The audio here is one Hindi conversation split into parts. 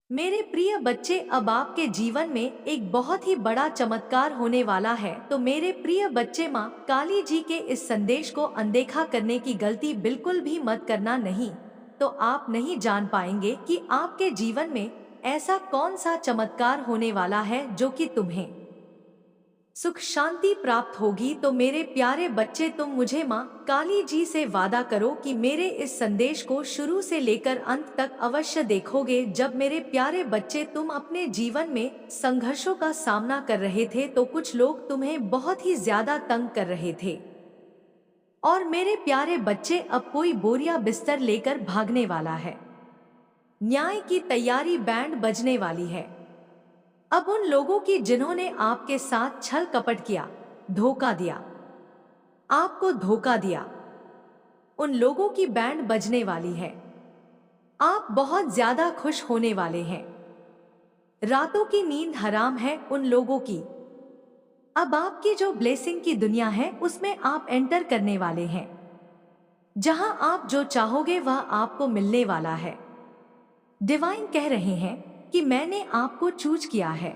मेरे प्रिय बच्चे, अब आपके जीवन में एक बहुत ही बड़ा चमत्कार होने वाला है। तो मेरे प्रिय बच्चे, माँ काली जी के इस संदेश को अनदेखा करने की गलती बिल्कुल भी मत करना। नहीं तो आप नहीं जान पाएंगे कि आपके जीवन में ऐसा कौन सा चमत्कार होने वाला है जो कि तुम्हें सुख शांति प्राप्त होगी। तो मेरे प्यारे बच्चे, तुम मुझे माँ काली जी से वादा करो कि मेरे इस संदेश को शुरू से लेकर अंत तक अवश्य देखोगे। जब मेरे प्यारे बच्चे तुम अपने जीवन में संघर्षों का सामना कर रहे थे तो कुछ लोग तुम्हें बहुत ही ज्यादा तंग कर रहे थे। और मेरे प्यारे बच्चे, अब कोई बोरिया बिस्तर लेकर भागने वाला है। न्याय की तैयारी बैंड बजने वाली है। अब उन लोगों की जिन्होंने आपके साथ छल कपट किया, धोखा दिया, आपको धोखा दिया, उन लोगों की बैंड बजने वाली है। आप बहुत ज्यादा खुश होने वाले हैं। रातों की नींद हराम है उन लोगों की। अब आपकी जो ब्लेसिंग की दुनिया है उसमें आप एंटर करने वाले हैं, जहां आप जो चाहोगे वह आपको मिलने वाला है। डिवाइन कह रहे हैं कि मैंने आपको चूज किया है,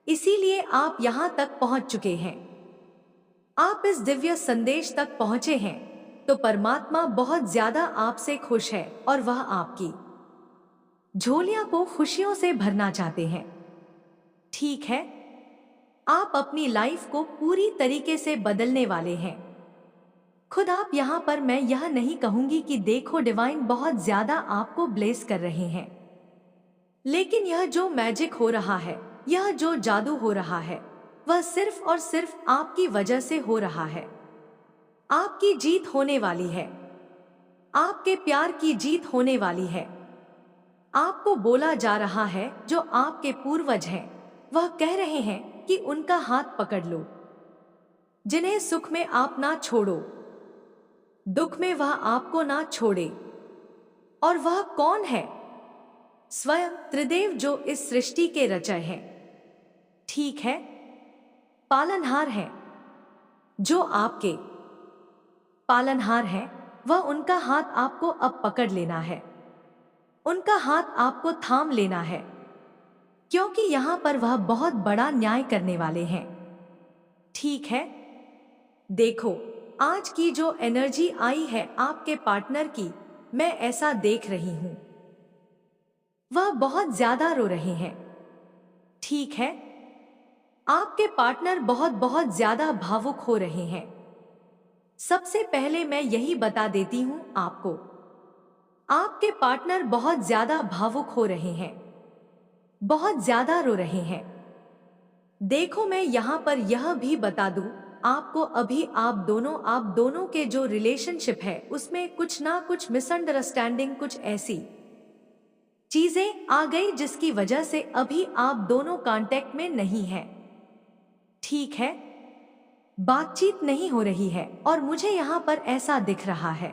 इसीलिए आप यहां तक पहुंच चुके हैं। आप इस दिव्य संदेश तक पहुंचे हैं तो परमात्मा बहुत ज्यादा आपसे खुश है और वह आपकी झोलियां को खुशियों से भरना चाहते हैं। ठीक है, आप अपनी लाइफ को पूरी तरीके से बदलने वाले हैं। खुद आप यहाँ पर मैं यह नहीं कहूंगी कि देखो डिवाइन बहुत ज्यादा आपको ब्लेस कर रहे हैं, लेकिन यह जो मैजिक हो रहा है, यह जो जादू हो रहा है, वह सिर्फ और सिर्फ आपकी वजह से हो रहा है। आपकी जीत होने वाली है। आपके प्यार की जीत होने वाली है। आपको बोला जा रहा है जो आपके पूर्वज हैं, वह कह रहे हैं कि उनका हाथ पकड़ लो, जिन्हें सुख में आप ना छोड़ो, दुख में वह आपको ना छोड़े। और वह कौन है? स्वयं त्रिदेव, जो इस सृष्टि के रचय हैं। ठीक है, पालनहार हैं, जो आपके पालनहार हैं। वह उनका हाथ आपको अब पकड़ लेना है, उनका हाथ आपको थाम लेना है, क्योंकि यहाँ पर वह बहुत बड़ा न्याय करने वाले हैं। ठीक है, देखो आज की जो एनर्जी आई है आपके पार्टनर की, मैं ऐसा देख रही हूं, वह बहुत ज्यादा रो रहे हैं। ठीक है, आपके पार्टनर बहुत बहुत ज्यादा भावुक हो रहे हैं। सबसे पहले मैं यही बता देती हूं आपको, आपके पार्टनर बहुत ज्यादा भावुक हो रहे हैं, बहुत ज्यादा रो रहे हैं। देखो मैं यहाँ पर यह भी बता दूं आपको, अभी आप दोनों के जो रिलेशनशिप है उसमें कुछ ना कुछ मिसअंडरस्टैंडिंग, कुछ ऐसी चीजें आ गई जिसकी वजह से अभी आप दोनों कांटेक्ट में नहीं हैं। ठीक है, बातचीत नहीं हो रही है और मुझे यहाँ पर ऐसा दिख रहा है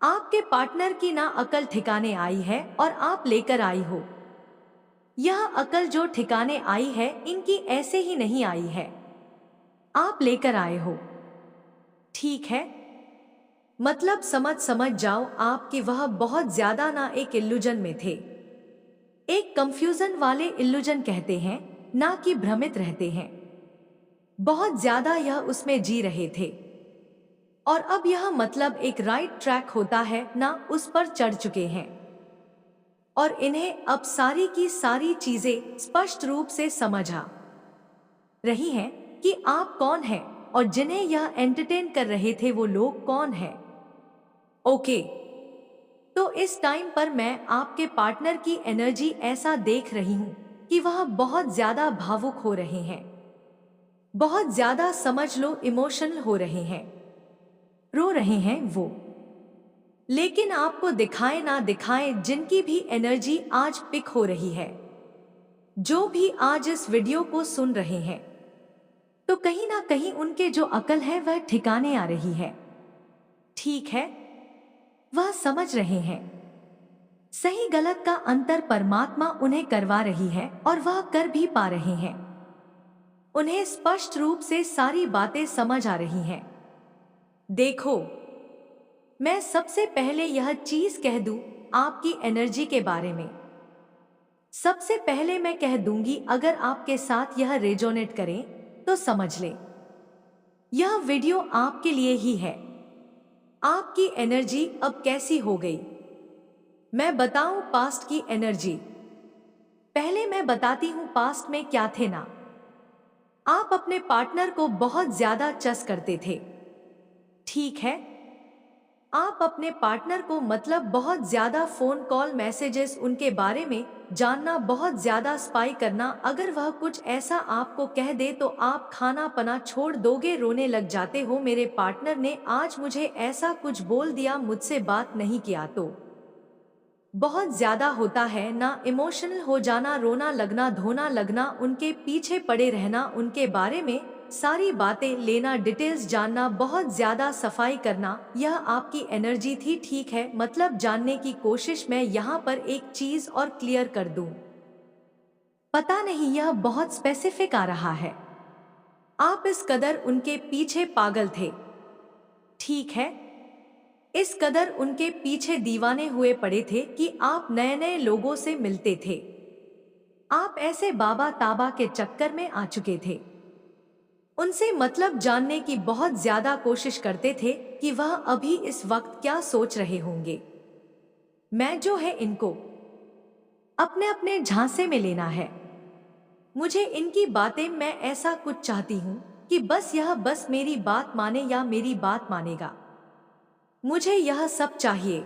आपके पार्टनर की ना अकल ठिकाने आई है और आप लेकर आई हो। यह अकल जो ठिकाने आई है इनकी ऐसे ही नहीं आई है, आप लेकर आए हो। ठीक है, मतलब समझ जाओ आप कि वह बहुत ज्यादा ना एक इल्यूजन में थे, एक कंफ्यूजन वाले इल्यूजन कहते हैं ना, कि भ्रमित रहते हैं। बहुत ज्यादा यह उसमें जी रहे थे और अब यह मतलब एक राइट ट्रैक होता है ना, उस पर चढ़ चुके हैं और इन्हें अब सारी की सारी चीजें स्पष्ट रूप से समझ आ रही हैं कि आप कौन हैं और जिन्हें यह एंटरटेन कर रहे थे वो लोग कौन हैं। ओके, तो इस टाइम पर मैं आपके पार्टनर की एनर्जी ऐसा देख रही हूं कि वह बहुत ज्यादा भावुक हो रहे हैं, बहुत ज्यादा समझ लो इमोशनल हो रहे हैं, रो रहे हैं वो। लेकिन आपको दिखाए ना दिखाए जिनकी भी एनर्जी आज पिक हो रही है, जो भी आज इस वीडियो को सुन रहे हैं, तो कहीं ना कहीं उनके जो अकल है वह ठिकाने आ रही है। ठीक है, वह समझ रहे हैं सही गलत का अंतर परमात्मा उन्हें करवा रही है और वह कर भी पा रहे हैं। उन्हें स्पष्ट रूप से सारी बातें समझ आ रही हैं। देखो, मैं सबसे पहले यह चीज कह दूं आपकी एनर्जी के बारे में। सबसे पहले मैं कह दूंगी, अगर आपके साथ यह रेजोनेट करे तो समझ ले यह वीडियो आपके लिए ही है। आपकी एनर्जी अब कैसी हो गई? मैं बताऊं पास्ट की एनर्जी। पहले मैं बताती हूं पास्ट में क्या थे ना। आप अपने पार्टनर को बहुत ज्यादा चस करते थे, ठीक है? आप अपने पार्टनर को मतलब बहुत ज्यादा फोन कॉल मैसेजेस उनके बारे में जानना, बहुत ज्यादा स्पाई करना। अगर वह कुछ ऐसा आपको कह दे तो आप खाना पना छोड़ दोगे, रोने लग जाते हो। मेरे पार्टनर ने आज मुझे ऐसा कुछ बोल दिया, मुझसे बात नहीं किया तो। बहुत ज्यादा होता है ना इमोशनल हो जाना, रोना लगना, धोना लगना, उनके पीछे पड़े रहना, उनके बारे में सारी बातें लेना, डिटेल्स जानना, बहुत ज्यादा सफाई करना। यह आपकी एनर्जी थी, ठीक है? मतलब जानने की कोशिश। मैं यहाँ पर एक चीज और क्लियर कर दूं, पता नहीं यह बहुत स्पेसिफिक आ रहा है। आप इस कदर उनके पीछे पागल थे, ठीक है? इस कदर उनके पीछे दीवाने हुए पड़े थे कि आप नए नए लोगों से मिलते थे। आप ऐसे बाबा ताबा के चक्कर में आ चुके थे। उनसे मतलब जानने की बहुत ज्यादा कोशिश करते थे कि वह अभी इस वक्त क्या सोच रहे होंगे। मैं जो है इनको अपने अपने झांसे में लेना है। मुझे इनकी बातें, मैं ऐसा कुछ चाहती हूँ कि बस मेरी बात माने या मेरी बात मानेगा। मुझे यह सब चाहिए।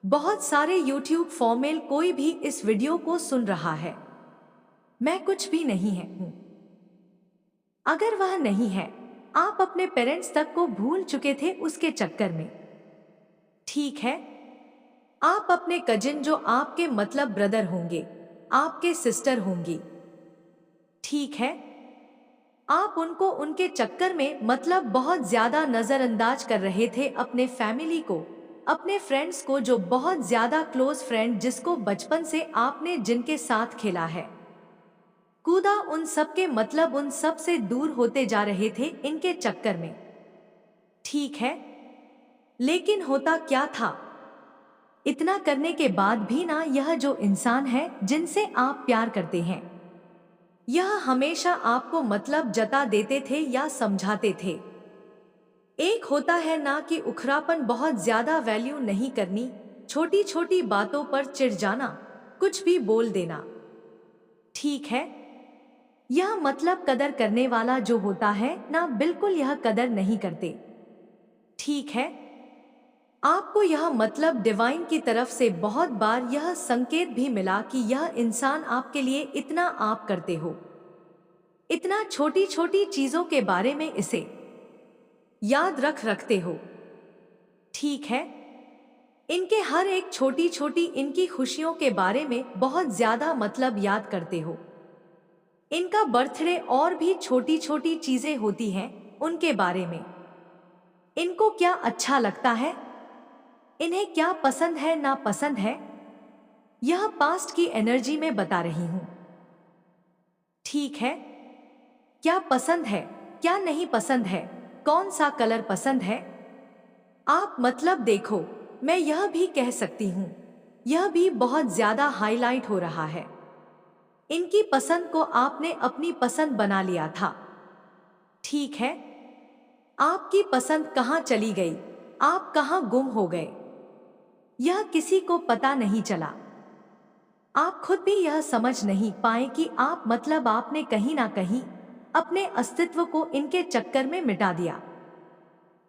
बहुत सारे YouTube फॉर्मेल कोई भी इस वीडियो को सुन रहा है। मैं कुछ भी नहीं है हूं। अगर वह नहीं है, आप अपने पेरेंट्स तक को भूल चुके थे उसके चक्कर में, ठीक है? आप अपने कजिन, जो आपके मतलब ब्रदर होंगे, आपके सिस्टर होंगी, ठीक है? आप उनको उनके चक्कर में मतलब बहुत ज्यादा नजरअंदाज कर रहे थे। अपने फैमिली को, अपने फ्रेंड्स को, जो बहुत ज्यादा क्लोज फ्रेंड, जिसको बचपन से आपने जिनके साथ खेला है, कूदा, उन सब के मतलब उन सब से दूर होते जा रहे थे इनके चक्कर में, ठीक है? लेकिन होता क्या था, इतना करने के बाद भी ना, यह जो इंसान है जिनसे आप प्यार करते हैं, यह हमेशा आपको मतलब जता देते थे या समझाते थे। एक होता है ना कि उखरापन, बहुत ज्यादा वैल्यू नहीं करनी, छोटी छोटी बातों पर चिढ़ जाना, कुछ भी बोल देना, ठीक है? यह मतलब कदर करने वाला जो होता है ना, बिल्कुल यह कदर नहीं करते, ठीक है? आपको यह मतलब डिवाइन की तरफ से बहुत बार यह संकेत भी मिला कि यह इंसान आपके लिए इतना आप करते हो, इतना छोटी छोटी चीजों के बारे में इसे याद रखते हो, ठीक है? इनके हर एक छोटी छोटी इनकी खुशियों के बारे में बहुत ज्यादा मतलब याद करते हो। इनका बर्थडे और भी छोटी छोटी चीजें होती हैं उनके बारे में। इनको क्या अच्छा लगता है, इन्हें क्या पसंद है ना पसंद है, यह पास्ट की एनर्जी में बता रही हूं, ठीक है? क्या पसंद है, क्या नहीं पसंद है, कौन सा कलर पसंद है, आप मतलब देखो। मैं यह भी कह सकती हूं, यह भी बहुत ज्यादा हाईलाइट हो रहा है। इनकी पसंद को आपने अपनी पसंद बना लिया था, ठीक है? आपकी पसंद कहाँ चली गई, आप कहाँ गुम हो गए, यह किसी को पता नहीं चला। आप खुद भी यह समझ नहीं पाए कि आप मतलब आपने कहीं ना कहीं अपने अस्तित्व को इनके चक्कर में मिटा दिया,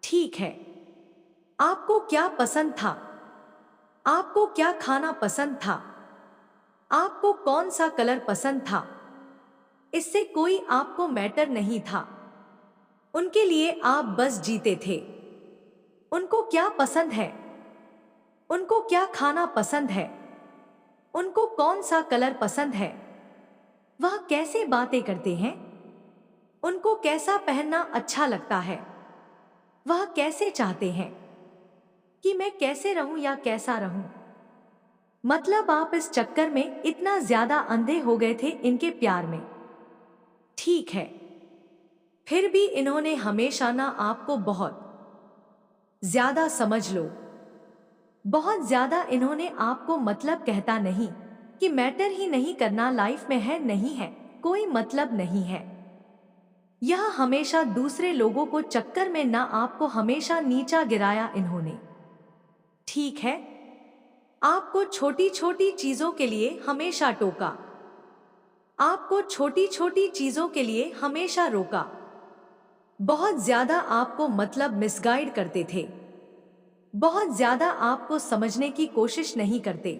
ठीक है? आपको क्या पसंद था, आपको क्या खाना पसंद था, आपको कौन सा कलर पसंद था, इससे कोई आपको मैटर नहीं था। उनके लिए आप बस जीते थे। उनको क्या पसंद है, उनको क्या खाना पसंद है, उनको कौन सा कलर पसंद है, वह कैसे बातें करते हैं, उनको कैसा पहनना अच्छा लगता है, वह कैसे चाहते हैं कि मैं कैसे रहूं या कैसा रहूं। मतलब आप इस चक्कर में इतना ज्यादा अंधे हो गए थे इनके प्यार में, ठीक है? फिर भी इन्होंने हमेशा ना आपको बहुत ज्यादा, समझ लो बहुत ज्यादा, इन्होंने आपको मतलब कहता नहीं कि मैटर ही नहीं करना लाइफ में है नहीं है, कोई मतलब नहीं है। यह हमेशा दूसरे लोगों को चक्कर में ना आपको हमेशा नीचा गिराया इन्होंने। ठीक है, आपको छोटी छोटी चीजों के लिए हमेशा टोका, आपको छोटी छोटी चीजों के लिए हमेशा रोका, बहुत ज्यादा आपको मतलब मिसगाइड करते थे, बहुत ज्यादा आपको समझने की कोशिश नहीं करते।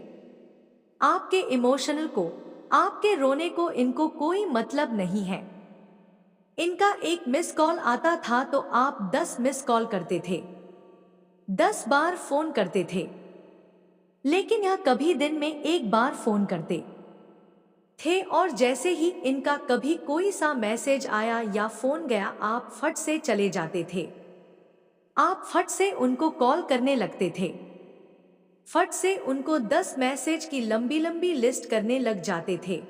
आपके इमोशनल को, आपके रोने को इनको कोई मतलब नहीं है। इनका एक मिस कॉल आता था तो आप 10 मिस कॉल करते थे, 10 बार फोन करते थे, लेकिन यह कभी दिन में एक बार फोन करते थे। और जैसे ही इनका कभी कोई सा मैसेज आया या फोन गया, आप फट से चले जाते थे, आप फट से उनको कॉल करने लगते थे, फट से उनको 10 मैसेज की लंबी लंबी लिस्ट करने लग जाते थे।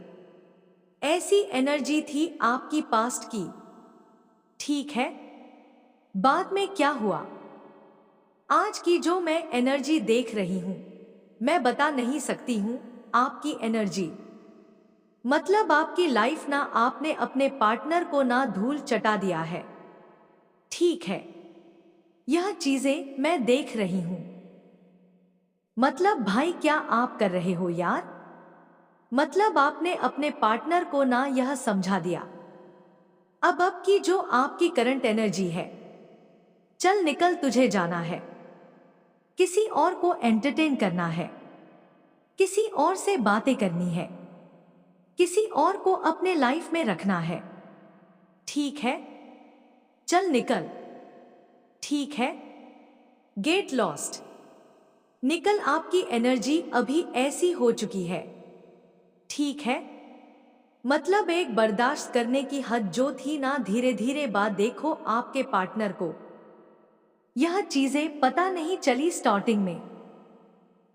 ऐसी एनर्जी थी आपकी पास्ट की। ठीक है, बाद में क्या हुआ? आज की जो मैं एनर्जी देख रही हूं, मैं बता नहीं सकती हूं आपकी एनर्जी। मतलब आपकी लाइफ ना, आपने अपने पार्टनर को ना धूल चटा दिया है। ठीक है, यह चीजें मैं देख रही हूं। मतलब भाई क्या आप कर रहे हो यार? मतलब आपने अपने पार्टनर को ना यह समझा दिया। अब की जो आपकी करंट एनर्जी है, चल निकल, तुझे जाना है, किसी और को एंटरटेन करना है, किसी और से बातें करनी है, किसी और को अपने लाइफ में रखना है। ठीक है, चल निकल। ठीक है, गेट लॉस्ट, निकल। आपकी एनर्जी अभी ऐसी हो चुकी है। ठीक है, मतलब एक बर्दाश्त करने की हद जो थी ना, धीरे धीरे बात देखो आपके पार्टनर को यह चीजें पता नहीं चली स्टार्टिंग में।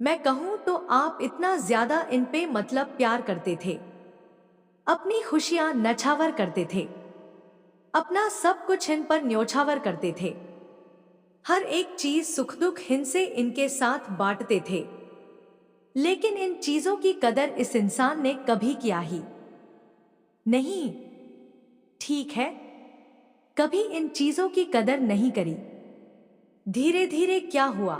मैं कहूं तो आप इतना ज्यादा इन पे मतलब प्यार करते थे, अपनी खुशियां नछावर करते थे, अपना सब कुछ इन पर न्योछावर करते थे, हर एक चीज सुख दुख इनसे इनके साथ बांटते थे। लेकिन इन चीजों की कदर इस इंसान ने कभी किया ही नहीं। ठीक है, कभी इन चीजों की कदर नहीं करी। धीरे धीरे क्या हुआ,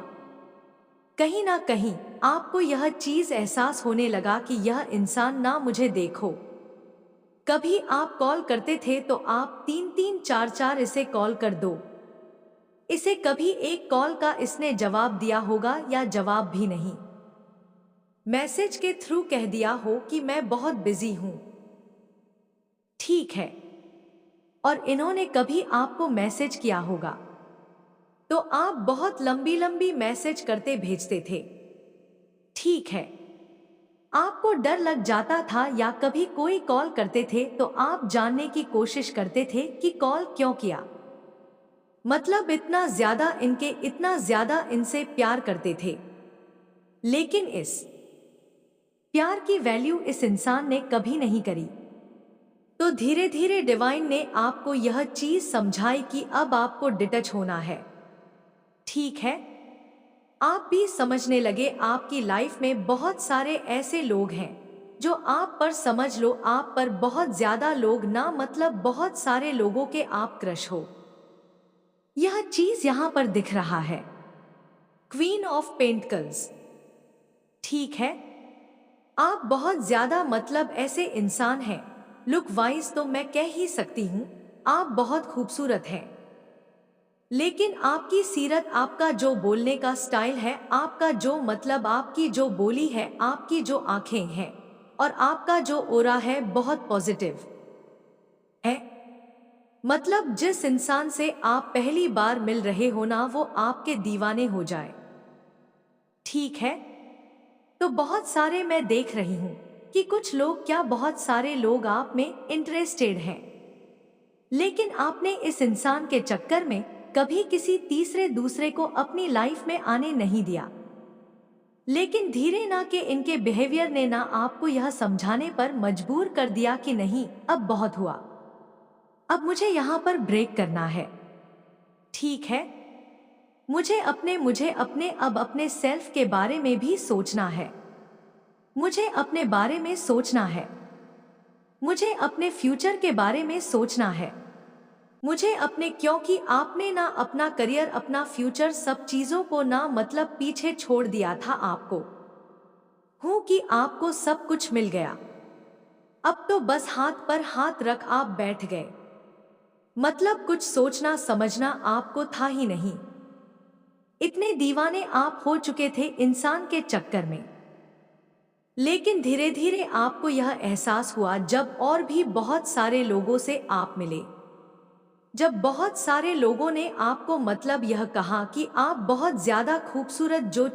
कहीं ना कहीं आपको यह चीज एहसास होने लगा कि यह इंसान ना, मुझे देखो। कभी आप कॉल करते थे तो आप 3-3 4-4 इसे कॉल कर दो, इसे कभी एक कॉल का इसने जवाब दिया होगा या जवाब भी नहीं, मैसेज के थ्रू कह दिया हो कि मैं बहुत बिजी हूं। ठीक है, और इन्होंने कभी आपको मैसेज किया होगा तो आप बहुत लंबी लंबी मैसेज करते भेजते थे। ठीक है, आपको डर लग जाता था या कभी कोई कॉल करते थे तो आप जानने की कोशिश करते थे कि कॉल क्यों किया। मतलब इतना ज्यादा इनसे प्यार करते थे। लेकिन इस प्यार की वैल्यू इस इंसान ने कभी नहीं करी। तो धीरे धीरे डिवाइन ने आपको यह चीज समझाई कि अब आपको डिटच होना है। ठीक है, आप भी समझने लगे आपकी लाइफ में बहुत सारे ऐसे लोग हैं जो आप पर, समझ लो आप पर बहुत ज्यादा लोग ना, मतलब बहुत सारे लोगों के आप क्रश हो। यह चीज यहां पर दिख रहा है, क्वीन ऑफ पेंटिकल्स। ठीक है, आप बहुत ज्यादा मतलब ऐसे इंसान हैं, लुक वाइज तो मैं कह ही सकती हूं आप बहुत खूबसूरत हैं। लेकिन आपकी सीरत, आपका जो बोलने का स्टाइल है, आपका जो मतलब आपकी जो बोली है, आपकी जो आंखें हैं और आपका जो ओरा है, बहुत पॉजिटिव है। मतलब जिस इंसान से आप पहली बार मिल रहे हो ना, वो आपके दीवाने हो जाए। ठीक है, तो बहुत सारे मैं देख रही हूं कि कुछ लोग, क्या बहुत सारे लोग आप में इंटरेस्टेड हैं, लेकिन आपने इस इंसान के चक्कर में कभी किसी तीसरे दूसरे को अपनी लाइफ में आने नहीं दिया। लेकिन धीरे ना के इनके बिहेवियर ने ना आपको यह समझाने पर मजबूर कर दिया कि नहीं, अब बहुत हुआ, अब मुझे यहां पर ब्रेक करना है। ठीक है, मुझे अपने अब अपने सेल्फ के बारे में भी सोचना है। मुझे अपने बारे में सोचना है। मुझे अपने फ्यूचर के बारे में सोचना है। मुझे अपने, क्योंकि आपने ना अपना करियर, अपना फ्यूचर, सब चीजों को ना मतलब पीछे छोड़ दिया था। आपको हूं कि आपको सब कुछ मिल गया। अब तो बस हाथ पर हाथ रख आप बैठ गए। मतलब कुछ सोचना समझना आपको था ही नहीं। इतने दीवाने आप हो चुके थे इंसान के चक्कर में। लेकिन धीरे धीरे आपको यह एहसास हुआ जब और भी बहुत सारे लोगों से आप मिले, जब बहुत सारे लोगों ने आपको मतलब यह कहा कि आप बहुत ज्यादा खूबसूरत, जो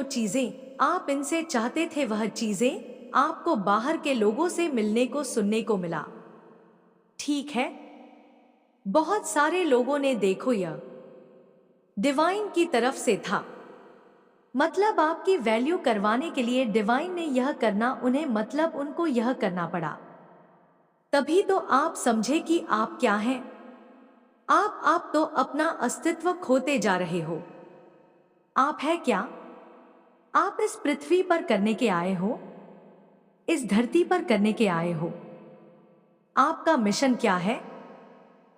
चीजें आप इनसे चाहते थे वह चीजें आपको बाहर के लोगों से मिलने को, सुनने को मिला। ठीक है, बहुत सारे लोगों ने, देखो यह डिवाइन की तरफ से था। मतलब आपकी वैल्यू करवाने के लिए डिवाइन ने यह करना, उन्हें मतलब उनको यह करना पड़ा। तभी तो आप समझे कि आप क्या हैं। आप तो अपना अस्तित्व खोते जा रहे हो। आप है क्या? आप इस पृथ्वी पर करने के आए हो, इस धरती पर करने के आए हो। आपका मिशन क्या है?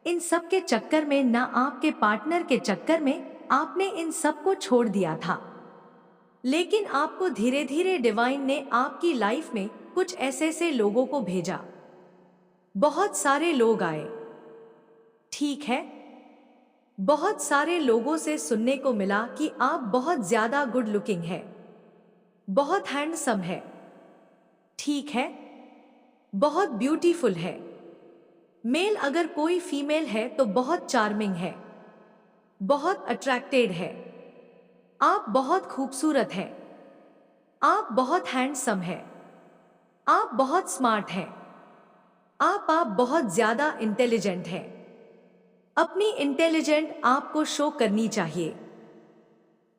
इन सब के चक्कर में, ना आपके पार्टनर के चक्कर में, आपने इन सब को छोड़ दिया था। लेकिन आपको धीरे धीरे डिवाइन ने आपकी लाइफ में कुछ ऐसे से लोगों को भेजा। बहुत सारे लोग आए। ठीक है, बहुत सारे लोगों से सुनने को मिला कि आप बहुत ज्यादा गुड लुकिंग है, बहुत हैंडसम है। ठीक है, बहुत ब्यूटीफुल है। मेल अगर कोई फीमेल है तो बहुत चार्मिंग है, बहुत अट्रैक्टेड है। आप बहुत खूबसूरत है। आप बहुत हैंडसम है। आप बहुत स्मार्ट है। आप बहुत ज्यादा इंटेलिजेंट है। अपनी इंटेलिजेंट आपको शो करनी चाहिए।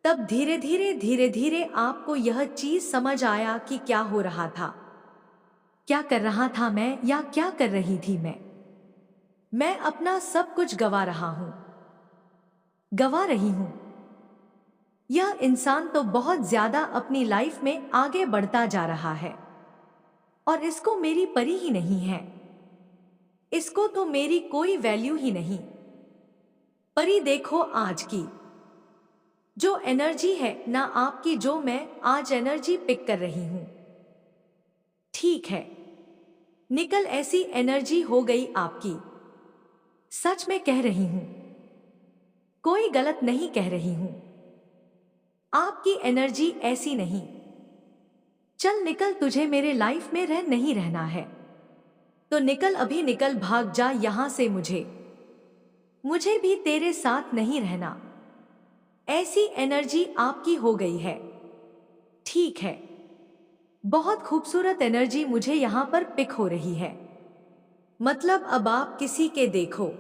तब धीरे धीरे आपको यह चीज समझ आया कि क्या हो रहा था, क्या कर रहा था मैं, या क्या कर रही थी मैं अपना सब कुछ गवा रहा हूं, गवा रही हूं। यह इंसान तो बहुत ज्यादा अपनी लाइफ में आगे बढ़ता जा रहा है और इसको मेरी परी ही नहीं है। इसको तो मेरी कोई वैल्यू ही नहीं। परी देखो आज की जो एनर्जी है ना आपकी, जो मैं आज एनर्जी पिक कर रही हूं। ठीक है, निकल ऐसी एनर्जी हो गई आपकी। सच में कह रही हूं, कोई गलत नहीं कह रही हूं। आपकी एनर्जी ऐसी नहीं। चल निकल, तुझे मेरे लाइफ में नहीं रहना है तो निकल, अभी निकल, भाग जा यहां से। मुझे भी तेरे साथ नहीं रहना। ऐसी एनर्जी आपकी हो गई है। ठीक है, बहुत खूबसूरत एनर्जी मुझे यहां पर पिक हो रही है। मतलब अब आप किसी के देखो,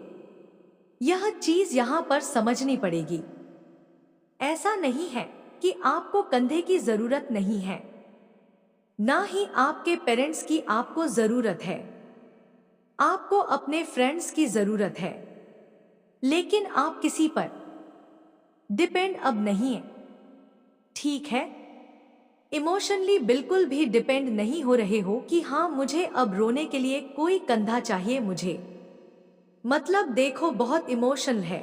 यह चीज यहां पर समझनी पड़ेगी। ऐसा नहीं है कि आपको कंधे की जरूरत नहीं है, ना ही आपके पेरेंट्स की आपको जरूरत है। आपको अपने फ्रेंड्स की जरूरत है, लेकिन आप किसी पर डिपेंड अब नहीं है। ठीक है, इमोशनली बिल्कुल भी डिपेंड नहीं हो रहे हो कि हाँ मुझे अब रोने के लिए कोई कंधा चाहिए मुझे। मतलब देखो, बहुत इमोशनल है।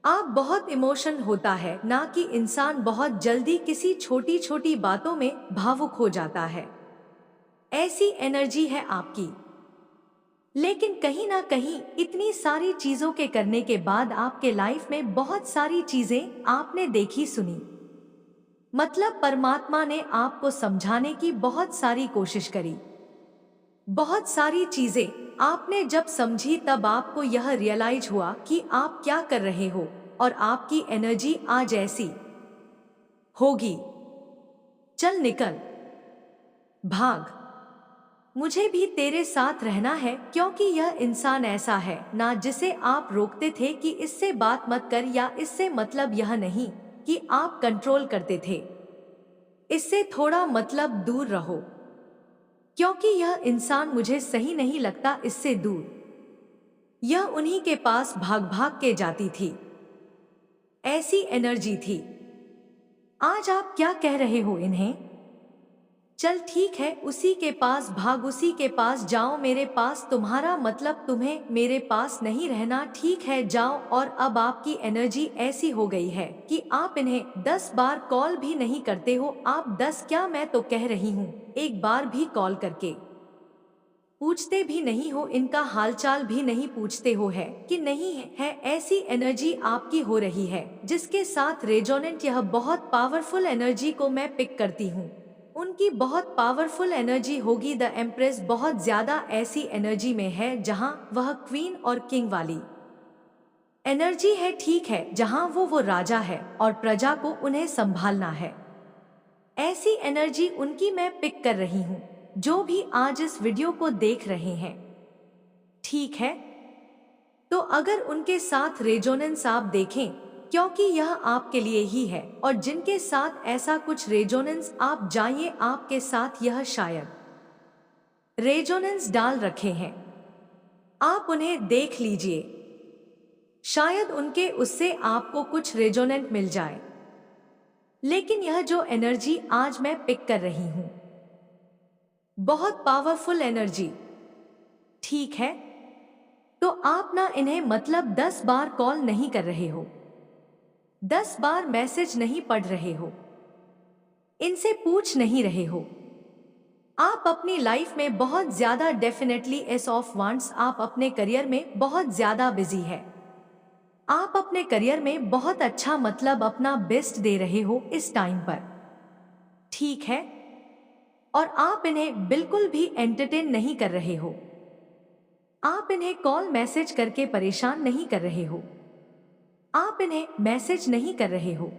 आप बहुत इमोशन होता है ना कि इंसान बहुत जल्दी किसी छोटी छोटी बातों में भावुक हो जाता है। ऐसी एनर्जी है आपकी। लेकिन कहीं ना कहीं इतनी सारी चीजों के करने के बाद आपके लाइफ में बहुत सारी चीजें आपने देखी सुनी। मतलब परमात्मा ने आपको समझाने की बहुत सारी कोशिश करी। बहुत सारी चीजें आपने जब समझी तब आपको यह रियलाइज हुआ कि आप क्या कर रहे हो और आपकी एनर्जी आज ऐसी होगी। चल निकल, भाग। मुझे भी तेरे साथ रहना है, क्योंकि यह इंसान ऐसा है ना जिसे आप रोकते थे कि इससे बात मत कर, या इससे मतलब यह नहीं कि आप कंट्रोल करते थे, इससे थोड़ा मतलब दूर रहो, क्योंकि यह इंसान मुझे सही नहीं लगता, इससे दूर। यह उन्हीं के पास भाग भाग के जाती थी। ऐसी एनर्जी थी। आज आप क्या कह रहे हो इन्हें? चल ठीक है, उसी के पास भाग, उसी के पास जाओ, मेरे पास तुम्हारा मतलब तुम्हें मेरे पास नहीं रहना। ठीक है जाओ। और अब आपकी एनर्जी ऐसी हो गई है कि आप इन्हें 10 बार कॉल भी नहीं करते हो। आप 10 क्या, मैं तो कह रही हूँ एक बार भी कॉल करके पूछते भी नहीं हो, इनका हालचाल भी नहीं पूछते हो, है कि नहीं है? ऐसी एनर्जी आपकी हो रही है जिसके साथ रेजोनेंट, यह बहुत पावरफुल एनर्जी को मैं पिक करती हूँ। उनकी बहुत पावरफुल एनर्जी होगी। द एम्प्रेस बहुत ज्यादा ऐसी एनर्जी में है जहाँ वह क्वीन और किंग वाली एनर्जी है। ठीक है, जहाँ वो राजा है और प्रजा को उन्हें संभालना है। ऐसी एनर्जी उनकी मैं पिक कर रही हूँ, जो भी आज इस वीडियो को देख रहे हैं। ठीक है, तो अगर उनके साथ रेजोनेंस आप देखें, क्योंकि यह आपके लिए ही है, और जिनके साथ ऐसा कुछ रेजोनेंस आप जाइए, आपके साथ यह शायद रेजोनेंस डाल रखे हैं। आप उन्हें देख लीजिए, शायद उनके उससे आपको कुछ रेजोनेंट मिल जाए। लेकिन यह जो एनर्जी आज मैं पिक कर रही हूं, बहुत पावरफुल एनर्जी। ठीक है, तो आप ना इन्हें मतलब 10 बार कॉल नहीं कर रहे हो, 10 बार मैसेज नहीं पढ़ रहे हो, इनसे पूछ नहीं रहे हो। आप अपनी लाइफ में बहुत ज्यादा, डेफिनेटली एस ऑफ वांट्स, आप अपने करियर में बहुत ज्यादा बिजी है। आप अपने करियर में बहुत अच्छा मतलब अपना बेस्ट दे रहे हो इस टाइम पर। ठीक है, और आप इन्हें बिल्कुल भी एंटरटेन नहीं कर रहे हो। आप इन्हें कॉल मैसेज करके परेशान नहीं कर रहे हो। आप इन्हें मैसेज नहीं कर रहे हो।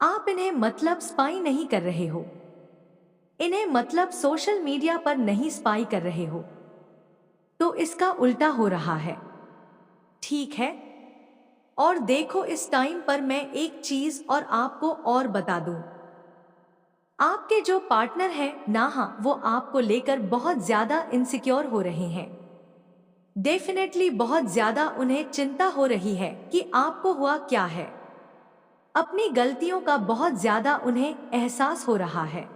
आप इन्हें मतलब स्पाई नहीं कर रहे हो। इन्हें मतलब सोशल मीडिया पर नहीं स्पाई कर रहे हो। तो इसका उल्टा हो रहा है। ठीक है, और देखो इस टाइम पर मैं एक चीज और आपको और बता दूं, आपके जो पार्टनर हैं ना, हाँ, वो आपको लेकर बहुत ज्यादा इनसिक्योर हो रहे हैं। डेफिनेटली बहुत ज्यादा उन्हें चिंता हो रही है कि आपको हुआ क्या है। अपनी गलतियों का बहुत ज्यादा उन्हें एहसास हो रहा है।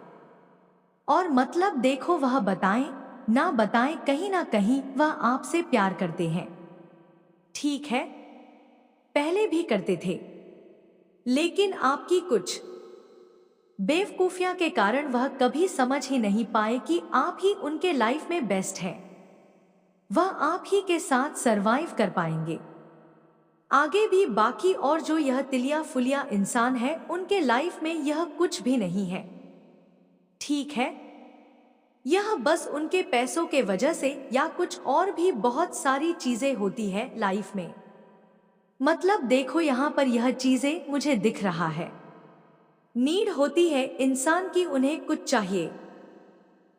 और मतलब देखो, वह बताएं ना बताएं, कहीं ना कहीं वह आपसे प्यार करते हैं। ठीक है, पहले भी करते थे, लेकिन आपकी कुछ बेवकूफियां के कारण वह कभी समझ ही नहीं पाए कि आप ही उनके लाइफ में बेस्ट हैं। वह आप ही के साथ सरवाइव कर पाएंगे आगे भी। बाकी और जो यह तिलिया फुलिया इंसान है, उनके लाइफ में यह कुछ भी नहीं है। ठीक है, यह बस उनके पैसों के वजह से या कुछ और भी बहुत सारी चीजें होती है लाइफ में। मतलब देखो, यहाँ पर यह चीजें मुझे दिख रहा है। नीड होती है इंसान की, उन्हें कुछ चाहिए।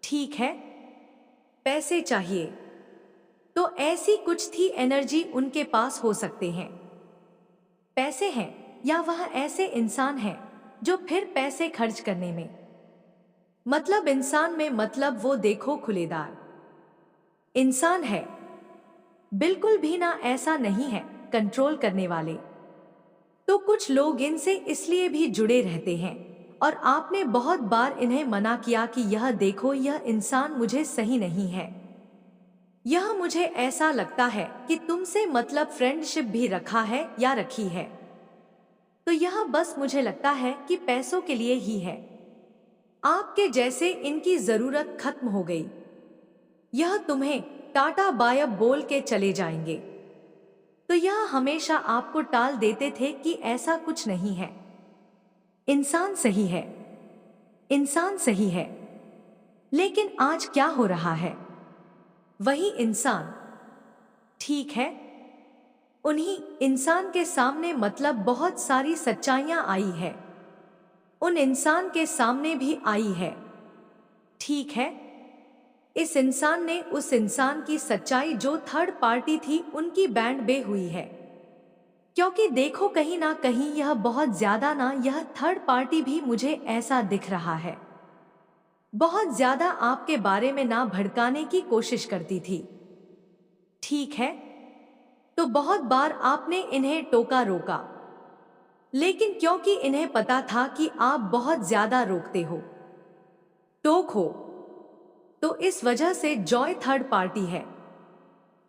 ठीक है, पैसे चाहिए, तो ऐसी कुछ थी एनर्जी उनके पास। हो सकते हैं पैसे हैं, या वह ऐसे इंसान हैं जो फिर पैसे खर्च करने में मतलब इंसान में, मतलब वो देखो खुलेदार इंसान है, बिल्कुल भी ना ऐसा नहीं है कंट्रोल करने वाले। तो कुछ लोग इनसे इसलिए भी जुड़े रहते हैं, और आपने बहुत बार इन्हें मना किया कि यह देखो, यह इंसान मुझे सही नहीं है। यह मुझे ऐसा लगता है कि तुमसे मतलब फ्रेंडशिप भी रखा है या रखी है, तो यह बस मुझे लगता है कि पैसों के लिए ही है। आपके जैसे इनकी जरूरत खत्म हो गई, यह तुम्हें टाटा बाय बोल के चले जाएंगे। तो यह हमेशा आपको टाल देते थे कि ऐसा कुछ नहीं है, इंसान सही है, इंसान सही है। लेकिन आज क्या हो रहा है, वही इंसान, ठीक है, उन्हीं इंसान के सामने मतलब बहुत सारी सच्चाइयां आई है, उन इंसान के सामने भी आई है। ठीक है, इस इंसान ने उस इंसान की सच्चाई जो थर्ड पार्टी थी उनकी बैंड बे हुई है। क्योंकि देखो, कहीं ना कहीं यह बहुत ज्यादा ना, यह थर्ड पार्टी भी मुझे ऐसा दिख रहा है, बहुत ज्यादा आपके बारे में ना भड़काने की कोशिश करती थी। ठीक है, तो बहुत बार आपने इन्हें टोका रोका, लेकिन क्योंकि इन्हें पता था कि आप बहुत ज्यादा रोकते हो, टोक हो, तो इस वजह से जॉय थर्ड पार्टी है।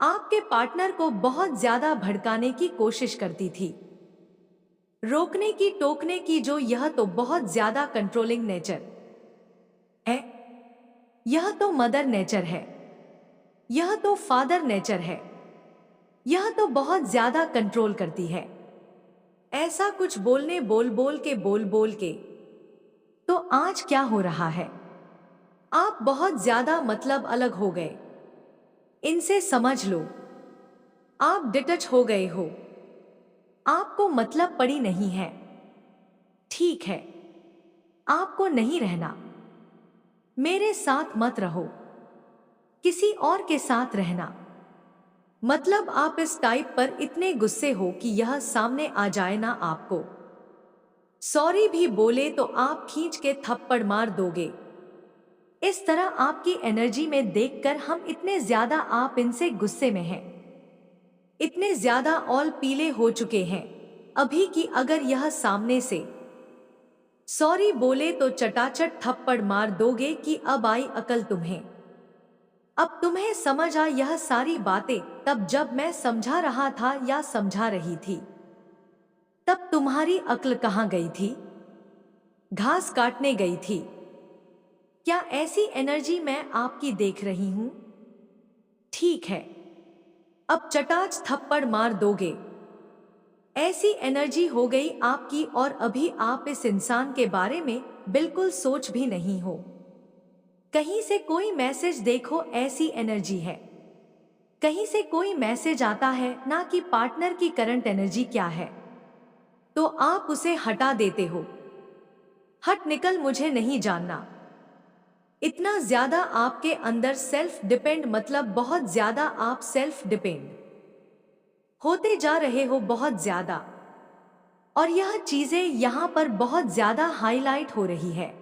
आपके पार्टनर को बहुत ज्यादा भड़काने की कोशिश करती थी, रोकने की, टोकने की, जो यह तो बहुत ज्यादा कंट्रोलिंग नेचर है। यह तो मदर नेचर है, यह तो फादर नेचर है। यह तो बहुत ज्यादा कंट्रोल करती है। ऐसा कुछ बोल बोल के। तो आज क्या हो रहा है? आप बहुत ज्यादा मतलब अलग हो गए। इनसे समझ लो, आप डिटच हो गए हो। आपको मतलब पड़ी नहीं है। ठीक है, आपको नहीं रहना। मेरे साथ मत रहो, किसी और के साथ रहना। मतलब आप इस टाइप पर इतने गुस्से हो कि यह सामने आ जाए ना आपको। सॉरी भी बोले तो आप खींच के थप्पड़ मार दोगे। इस तरह आपकी एनर्जी में देखकर हम इतने ज्यादा आप इनसे गुस्से में हैं, इतने ज्यादा ऑल पीले हो चुके हैं अभी कि अगर यह सामने से सॉरी बोले तो चटाचट थप्पड़ मार दोगे कि अब आई अकल तुम्हें। अब तुम्हें समझ आ यह सारी बातें तब जब मैं समझा रहा था या समझा रही थी। तब तुम्हारी अक्ल कहाँ गई थी? घास काटने गई थी क्या? ऐसी एनर्जी मैं आपकी देख रही हूं। ठीक है, अब चटाच थप्पड़ मार दोगे। ऐसी एनर्जी हो गई आपकी और अभी आप इस इंसान के बारे में बिल्कुल सोच भी नहीं हो। कहीं से कोई मैसेज देखो, ऐसी एनर्जी है। कहीं से कोई मैसेज आता है ना कि पार्टनर की करंट एनर्जी क्या है, तो आप उसे हटा देते हो। हट निकल, मुझे नहीं जानना। इतना ज्यादा आपके अंदर सेल्फ डिपेंड, मतलब बहुत ज्यादा आप सेल्फ डिपेंड होते जा रहे हो, बहुत ज्यादा। और यह चीजें यहां पर बहुत ज्यादा हाईलाइट हो रही है।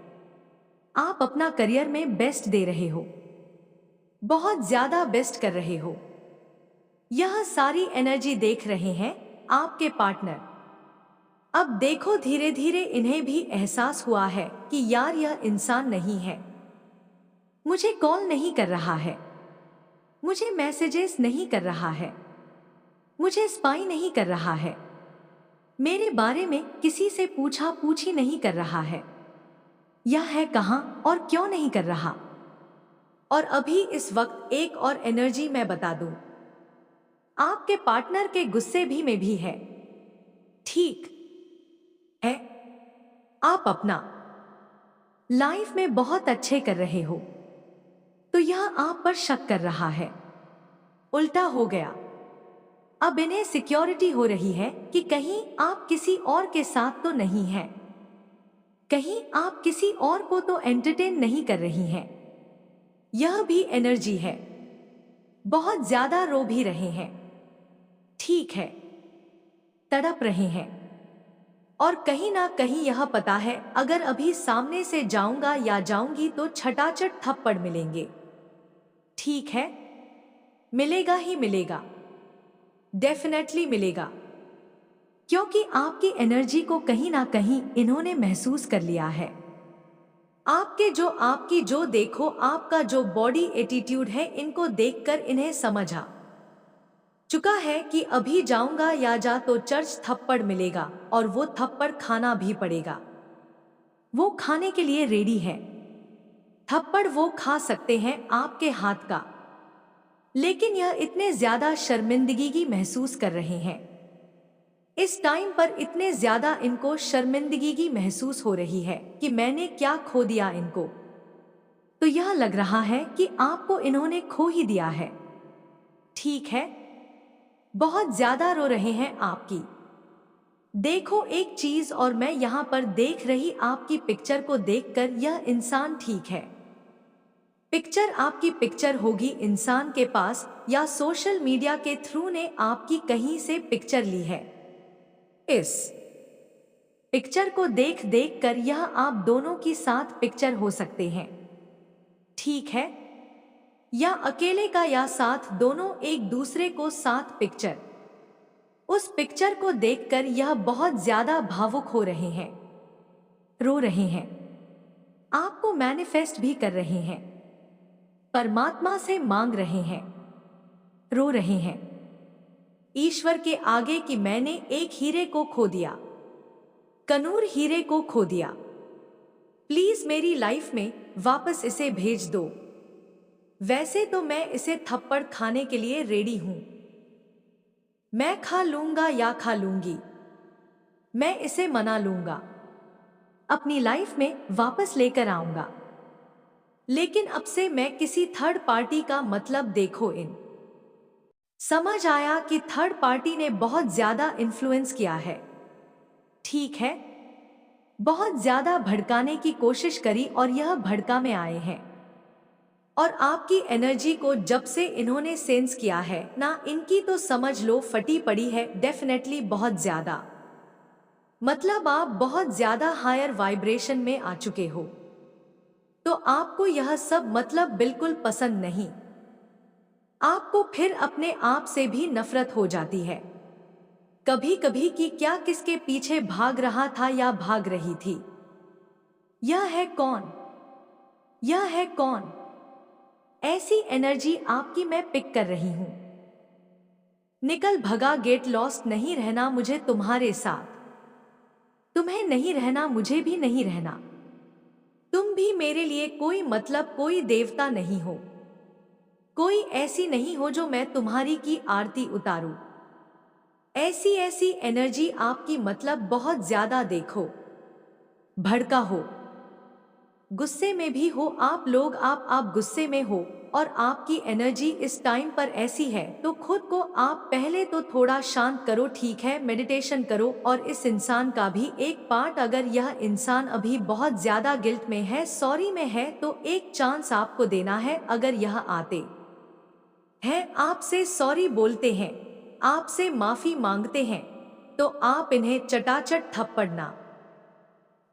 आप अपना करियर में बेस्ट दे रहे हो, बहुत ज्यादा बेस्ट कर रहे हो। यह सारी एनर्जी देख रहे हैं आपके पार्टनर। अब देखो, धीरे धीरे इन्हें भी एहसास हुआ है कि यार यह इंसान नहीं है। मुझे कॉल नहीं कर रहा है, मुझे मैसेजेस नहीं कर रहा है, मुझे स्पाई नहीं कर रहा है, मेरे बारे में किसी से पूछा पूछी नहीं कर रहा है। यह है कहां और क्यों नहीं कर रहा? और अभी इस वक्त एक और एनर्जी मैं बता दूं, आपके पार्टनर के गुस्से भी में भी है। ठीक है, आप अपना लाइफ में बहुत अच्छे कर रहे हो, तो यह आप पर शक कर रहा है। उल्टा हो गया। अब इन्हें सिक्योरिटी हो रही है कि कहीं आप किसी और के साथ तो नहीं हैं, कहीं आप किसी और को तो एंटरटेन नहीं कर रही हैं। यह भी एनर्जी है। बहुत ज्यादा रो भी रहे हैं, ठीक है, तड़प रहे हैं। और कहीं ना कहीं यह पता है अगर अभी सामने से जाऊंगा या जाऊंगी तो छटाचट थप्पड़ मिलेंगे। ठीक है, मिलेगा ही मिलेगा, डेफिनेटली मिलेगा। क्योंकि आपकी एनर्जी को कहीं ना कहीं इन्होंने महसूस कर लिया है। आपकी जो देखो, आपका जो बॉडी एटीट्यूड है, इनको देखकर इन्हें समझ आ चुका है कि अभी जाऊंगा या जा तो चर्च थप्पड़ मिलेगा और वो थप्पड़ खाना भी पड़ेगा। वो खाने के लिए रेडी है। थप्पड़ वो खा सकते हैं आपके हाथ का, लेकिन यह इतने ज्यादा शर्मिंदगी महसूस कर रहे हैं। इस टाइम पर इतने ज्यादा इनको शर्मिंदगी महसूस हो रही है कि मैंने क्या खो दिया इनको। तो यह लग रहा है कि आपको इन्होंने खो ही दिया है। ठीक है, बहुत ज्यादा रो रहे हैं आपकी। देखो एक चीज और, मैं यहां पर देख रही आपकी पिक्चर को देखकर यह इंसान ठीक है। पिक्चर आपकी पिक्चर होगी इंसान के पास, या सोशल मीडिया के थ्रू ने आपकी कहीं से पिक्चर ली है। इस पिक्चर को देख देख कर यह आप दोनों की साथ पिक्चर हो सकते हैं। ठीक है, या अकेले का या साथ, दोनों एक दूसरे को साथ पिक्चर। उस पिक्चर को देखकर यह बहुत ज्यादा भावुक हो रहे हैं, रो रहे हैं। आपको मैनिफेस्ट भी कर रहे हैं, परमात्मा से मांग रहे हैं, रो रहे हैं ईश्वर के आगे कि मैंने एक हीरे को खो दिया, कनूर हीरे को खो दिया, प्लीज मेरी लाइफ में वापस इसे भेज दो। वैसे तो मैं इसे थप्पड़ खाने के लिए रेडी हूं, मैं खा लूंगा या खा लूंगी, मैं इसे मना लूंगा, अपनी लाइफ में वापस लेकर आऊंगा। लेकिन अब से मैं किसी थर्ड पार्टी का मतलब देखो इन समझ आया कि थर्ड पार्टी ने बहुत ज्यादा इन्फ्लुएंस किया है, ठीक है, बहुत ज्यादा भड़काने की कोशिश करी और यह भड़का में आए हैं। और आपकी एनर्जी को जब से इन्होंने सेंस किया है ना, इनकी तो समझ लो फटी पड़ी है, डेफिनेटली बहुत ज्यादा। मतलब आप बहुत ज्यादा हायर वाइब्रेशन में आ चुके हो, तो आपको यह सब मतलब बिल्कुल पसंद नहीं। आपको फिर अपने आप से भी नफरत हो जाती है कभी कभी कि क्या किसके पीछे भाग रहा था या भाग रही थी। यह है कौन, यह है कौन, ऐसी एनर्जी आपकी मैं पिक कर रही हूं। निकल भगा, गेट लॉस्ट, नहीं रहना मुझे तुम्हारे साथ, तुम्हें नहीं रहना, मुझे भी नहीं रहना, तुम भी मेरे लिए कोई मतलब, कोई देवता नहीं हो, कोई ऐसी नहीं हो जो मैं तुम्हारी की आरती उतारूं। ऐसी ऐसी एनर्जी आपकी मतलब बहुत ज्यादा देखो, भड़का हो, गुस्से में भी हो आप लोग, आप गुस्से में हो और आपकी एनर्जी इस टाइम पर ऐसी है, तो खुद को आप पहले तो थोड़ा शांत करो, ठीक है, मेडिटेशन करो। और इस इंसान का भी एक पार्ट, अगर यह इंसान अभी बहुत ज्यादा गिल्ट में है, सॉरी में है, तो एक चांस आपको देना है। अगर यह आते हैं, आपसे सॉरी बोलते हैं, आपसे माफी मांगते हैं, तो आप इन्हें चटाचट थप्पड़ ना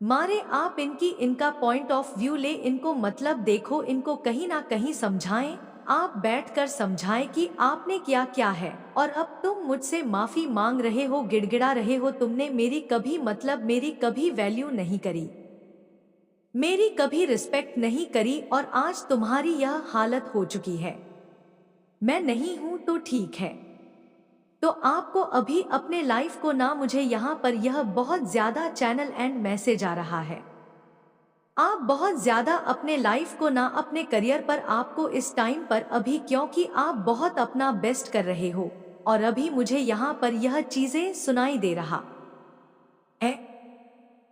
मारे, आप इनका पॉइंट ऑफ व्यू ले, इनको मतलब देखो, इनको कहीं ना कहीं समझाएं, आप बैठकर समझाएं कि आपने किया क्या है और अब तुम मुझसे माफी मांग रहे हो, गिड़गिड़ा रहे हो, तुमने मेरी कभी मतलब, मेरी कभी वैल्यू नहीं करी, मेरी कभी रिस्पेक्ट नहीं करी और आज तुम्हारी यह हालत हो चुकी है। मैं नहीं हूं तो ठीक है, तो आपको अभी अपने लाइफ को ना, मुझे यहाँ पर यह बहुत ज्यादा चैनल एंड मैसेज आ रहा है, आप बहुत ज्यादा अपने लाइफ को ना, अपने करियर पर आपको इस टाइम पर अभी, क्योंकि आप बहुत अपना बेस्ट कर रहे हो और अभी मुझे यहाँ पर यह चीजें सुनाई दे रहा है,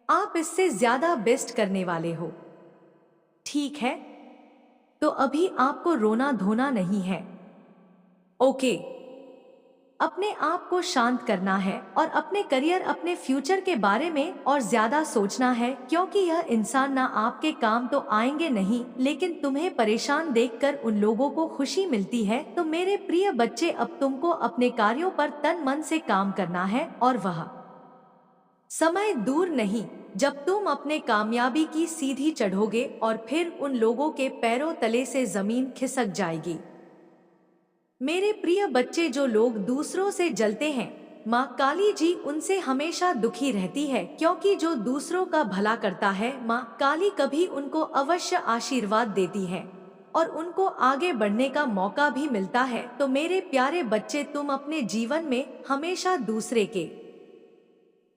आप इससे ज्यादा बेस्ट करने वाले हो, ठीक है, तो अभी आपको रोना धोना नहीं है, ओके, अपने आप को शांत करना है और अपने करियर, अपने फ्यूचर के बारे में और ज्यादा सोचना है, क्योंकि यह इंसान ना आपके काम तो आएंगे नहीं, लेकिन तुम्हें परेशान देखकर उन लोगों को खुशी मिलती है। तो मेरे प्रिय बच्चे, अब तुमको अपने कार्यों पर तन मन से काम करना है और वह समय दूर नहीं जब तुम अपने कामयाबी की सीधी चढ़ोगे और फिर उन लोगों के पैरों तले से जमीन खिसक जाएगी। मेरे प्रिय बच्चे, जो लोग दूसरों से जलते हैं, माँ काली जी उनसे हमेशा दुखी रहती है, क्योंकि जो दूसरों का भला करता है, माँ काली कभी उनको अवश्य आशीर्वाद देती है और उनको आगे बढ़ने का मौका भी मिलता है। तो मेरे प्यारे बच्चे, तुम अपने जीवन में हमेशा दूसरे के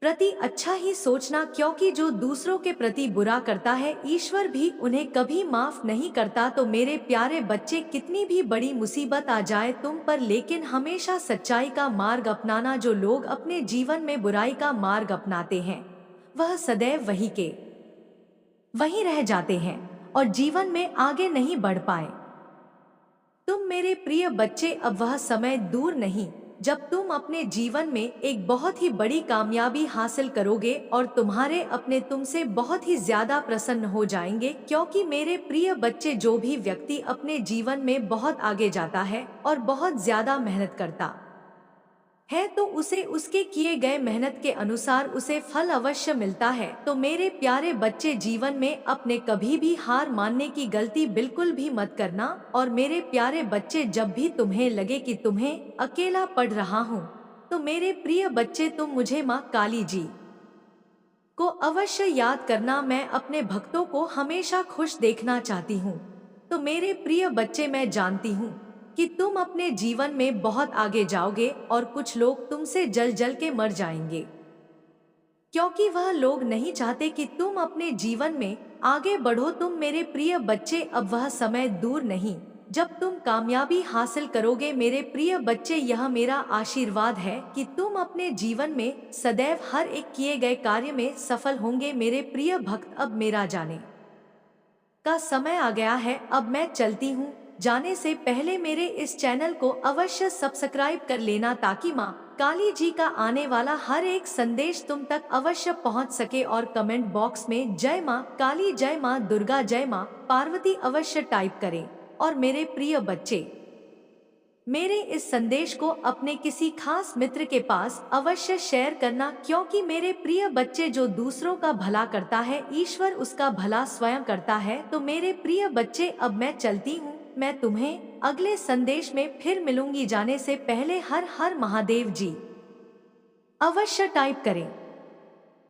प्रति अच्छा ही सोचना, क्योंकि जो दूसरों के प्रति बुरा करता है, ईश्वर भी उन्हें कभी माफ नहीं करता। तो मेरे प्यारे बच्चे, कितनी भी बड़ी मुसीबत आ जाए तुम पर, लेकिन हमेशा सच्चाई का मार्ग अपनाना। जो लोग अपने जीवन में बुराई का मार्ग अपनाते हैं, वह सदैव वहीं रह जाते हैं और जीवन में आगे नहीं बढ़ पाए। तुम मेरे प्रिय बच्चे, अब वह समय दूर नहीं जब तुम अपने जीवन में एक बहुत ही बड़ी कामयाबी हासिल करोगे और तुम्हारे अपने तुमसे बहुत ही ज्यादा प्रसन्न हो जाएंगे, क्योंकि मेरे प्रिय बच्चे, जो भी व्यक्ति अपने जीवन में बहुत आगे जाता है और बहुत ज्यादा मेहनत करता है, तो उसे उसके किए गए मेहनत के अनुसार उसे फल अवश्य मिलता है। तो मेरे प्यारे बच्चे, जीवन में अपने कभी भी हार मानने की गलती बिल्कुल भी मत करना। और मेरे प्यारे बच्चे, जब भी तुम्हें लगे कि तुम्हें अकेला पड़ रहा हूँ, तो मेरे प्रिय बच्चे, तुम मुझे माँ काली जी को अवश्य याद करना। मैं अपने भक्तों को हमेशा खुश देखना चाहती हूँ। तो मेरे प्रिय बच्चे, मैं जानती हूँ कि तुम अपने जीवन में बहुत आगे जाओगे और कुछ लोग तुमसे जल जल के मर जाएंगे, क्योंकि वह लोग नहीं चाहते कि तुम अपने जीवन में आगे बढ़ो। तुम मेरे प्रिय बच्चे, अब वह समय दूर नहीं जब तुम कामयाबी हासिल करोगे। मेरे प्रिय बच्चे, यह मेरा आशीर्वाद है कि तुम अपने जीवन में सदैव हर एक किए गए कार्य में सफल होंगे। मेरे प्रिय भक्त, अब मेरा जाने का समय आ गया है। अब मैं चलती हूँ। जाने से पहले मेरे इस चैनल को अवश्य सब्सक्राइब कर लेना, ताकि माँ काली जी का आने वाला हर एक संदेश तुम तक अवश्य पहुँच सके। और कमेंट बॉक्स में जय माँ काली, जय माँ दुर्गा, जय माँ पार्वती अवश्य टाइप करें। और मेरे प्रिय बच्चे, मेरे इस संदेश को अपने किसी खास मित्र के पास अवश्य शेयर करना, क्योंकि मेरे प्रिय बच्चे, जो दूसरों का भला करता है ईश्वर उसका भला स्वयं करता है। तो मेरे प्रिय बच्चे, अब मैं चलती हूँ। मैं तुम्हें अगले संदेश में फिर मिलूंगी। जाने से पहले हर हर महादेव जी अवश्य टाइप करें।